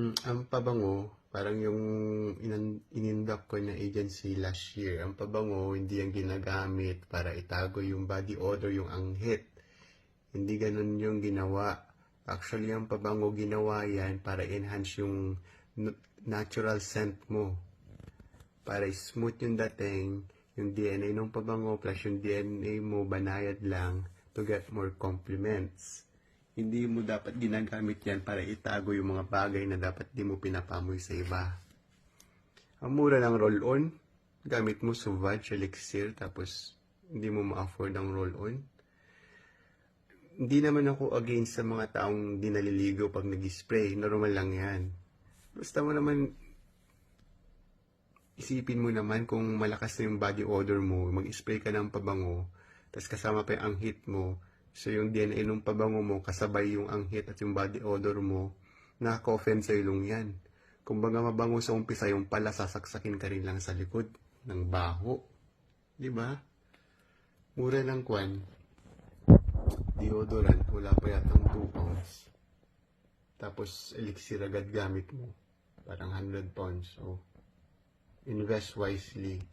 Ang pabango, parang yung inindak ko na agency last year, ang pabango, hindi yung ginagamit para itago yung body odor, yung anghit. Hindi ganun yung ginawa. Actually, ang pabango ginawa yan para enhance yung natural scent mo. Para smooth yung dating, yung DNA ng pabango plus yung DNA mo, banayad lang to get more compliments. Hindi mo dapat ginagamit yan para itago yung mga bagay na dapat di mo pinapamoy sa iba. Ang mura ng roll-on, gamit mo Sauvage Elixir, tapos hindi mo ma-afford ang roll-on. Hindi naman ako against sa mga taong di naliligo pag nag-spray. Normal lang yan. Basta mo naman, isipin mo naman kung malakas na yung body odor mo, mag-spray ka ng pabango, tapos kasama pa yung anghit mo, so yung DNA ng pabango mo, kasabay yung anghit at yung body odor mo, nakaka-offend sa ilong yan. Kung baga mabango sa umpisa, yung pala sasaksakin ka rin lang sa likod ng baho. Diba? Mura ng kwan. Deodorant, wala pa yatang 2 pounds. Tapos elixir agad gamit mo. Parang 100 pounds. So, invest wisely.